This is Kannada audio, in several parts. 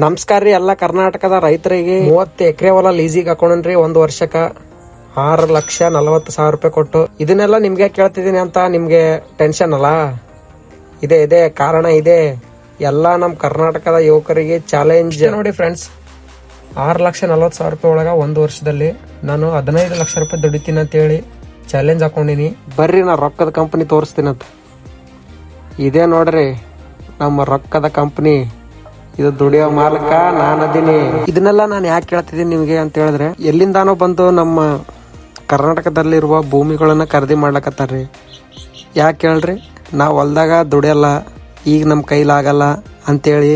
ನಮಸ್ಕಾರ ರೀ ಎಲ್ಲ ಕರ್ನಾಟಕದ ರೈತರಿಗೆ 30 ಎಕರೆ ಹೊಲ ಲೀಸಿಗೆ ಹಾಕೊಂಡ್ರಿ 1 ವರ್ಷಕ್ಕ 6,40,000 ರೂಪಾಯಿ ಕೊಟ್ಟು. ಇದನ್ನೆಲ್ಲ ನಿಮ್ಗೆ ಕೇಳ್ತಿದೀನಿ ಅಂತ ನಿಮ್ಗೆ ಟೆನ್ಷನ್ ಅಲ್ಲ? ಇದೆ ಕಾರಣ ಇದೆ. ಎಲ್ಲ ನಮ್ ಕರ್ನಾಟಕದ ಯುವಕರಿಗೆ ಚಾಲೆಂಜ್ ನೋಡಿ ಫ್ರೆಂಡ್ಸ್. 6,40,000 ರೂಪಾಯಿ ಒಳಗ 1 ವರ್ಷದಲ್ಲಿ ನಾನು 15 ಲಕ್ಷ ರೂಪಾಯಿ ದುಡಿತೀನಿ ಅಂತ ಹೇಳಿ ಚಾಲೆಂಜ್ ಹಾಕೊಂಡಿನಿ. ಬರ್ರಿ ನಾ ರೊಕ್ಕದ ಕಂಪನಿ ತೋರಿಸ್ತೀನಂತ. ಇದೇ ನೋಡ್ರಿ ನಮ್ಮ ರೊಕ್ಕದ ಕಂಪನಿ. ಇದು ದುಡಿಯೋ ಮಾಲಕ ನಾನದೀನಿ. ಇದನ್ನೆಲ್ಲ ನಾನು ಯಾಕೆ ಕೇಳ್ತಿದ್ದೀನಿ ನಿಮ್ಗೆ ಅಂತ ಹೇಳಿದ್ರೆ, ಎಲ್ಲಿಂದಾನೋ ಬಂದು ನಮ್ಮ ಕರ್ನಾಟಕದಲ್ಲಿರುವ ಭೂಮಿಗಳನ್ನ ಖರೀದಿ ಮಾಡ್ಲಕತ್ತಾರ್ರಿ. ಯಾಕೆ ಹೇಳ್ರಿ, ನಾವು ಹೊಲ್ದಾಗ ದುಡಿಯಲ್ಲ, ಈಗ ನಮ್ಮ ಕೈಲಾಗಲ್ಲ ಅಂತೇಳಿ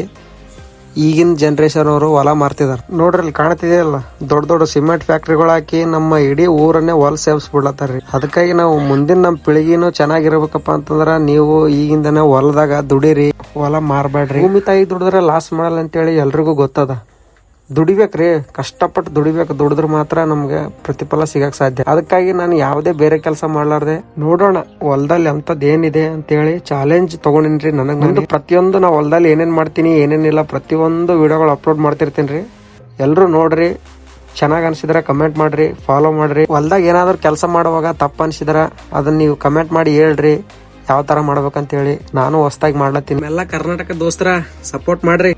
ಈಗಿನ ಜನರೇಷನ್ ಅವರು ಹೊಲ ಮಾರ್ತಿದಾರೆ. ನೋಡ್ರಿ ಅಲ್ಲಿ ಕಾಣ್ತಿದೆಯಲ್ಲ, ದೊಡ್ಡ ಸಿಮೆಂಟ್ ಫ್ಯಾಕ್ಟ್ರಿಗಳು ಹಾಕಿ ನಮ್ಮ ಇಡೀ ಊರನ್ನೇ ಹೊಲ ಸೇವಿಸ್ಬಿಡ್ಲತ್ತಾರ್ರಿ. ಅದಕ್ಕಾಗಿ ನಾವು ಮುಂದಿನ ನಮ್ಮ ಪೀಳಿಗೆನೂ ಚೆನ್ನಾಗಿರ್ಬೇಕಪ್ಪ ಅಂತಂದ್ರ ನೀವು ಈಗಿಂದನೇ ಹೊಲದಾಗ ದುಡಿರಿ, ಹೊಲ ಮಾರ್ಬೇಡ್ರಿ. ಭೂಮಿ ತಾಯಿ ದುಡಿದ್ರೆ ಲಾಸ್ ಮಾಡಲ್ಲ ಅಂತೇಳಿ ಎಲ್ರಿಗೂ ಗೊತ್ತದ. ದುಡಿಬೇಕ್ರಿ, ಕಷ್ಟಪಟ್ಟು ದುಡಿಬೇಕು. ದುಡಿದ್ರೆ ಮಾತ್ರ ನಮ್ಗೆ ಪ್ರತಿಫಲ ಸಿಗಕ್ ಸಾಧ್ಯ. ಅದಕ್ಕಾಗಿ ನಾನು ಯಾವುದೇ ಬೇರೆ ಕೆಲಸ ಮಾಡ್ಲಾರ್ದೆ ನೋಡೋಣ ಹೊಲದಲ್ಲಿ ಅಂತದ್ ಏನಿದೆ ಅಂತೇಳಿ ಚಾಲೆಂಜ್ ತಗೊಂಡಿನ್ರಿ. ನನಗೆ ಪ್ರತಿಯೊಂದು ನಾವು ಹೊಲದಲ್ಲಿ ಏನೇನ್ ಮಾಡ್ತೀನಿ ಏನೇನಿಲ್ಲ ಪ್ರತಿಯೊಂದು ವಿಡಿಯೋಗಳು ಅಪ್ಲೋಡ್ ಮಾಡ್ತಿರ್ತೀನಿ. ಎಲ್ರು ನೋಡ್ರಿ, ಚೆನ್ನಾಗ್ ಅನ್ಸಿದ್ರ ಕಮೆಂಟ್ ಮಾಡ್ರಿ, ಫಾಲೋ ಮಾಡ್ರಿ. ಹೊಲದಾಗ ಏನಾದ್ರು ಕೆಲಸ ಮಾಡುವಾಗ ತಪ್ಪ ಅನ್ಸಿದ್ರ ಅದನ್ನ ನೀವು ಕಮೆಂಟ್ ಮಾಡಿ ಹೇಳ್ರಿ ಯಾವ ತರ ಮಾಡ್ಬೇಕಂತ ಹೇಳಿ. ನಾನು ಹೊಸದಾಗಿ ಮಾಡ್ಲತ್ತೀನಿ. ಎಲ್ಲ ಕರ್ನಾಟಕ ದೋಸ್ತರ ಸಪೋರ್ಟ್ ಮಾಡ್ರಿ.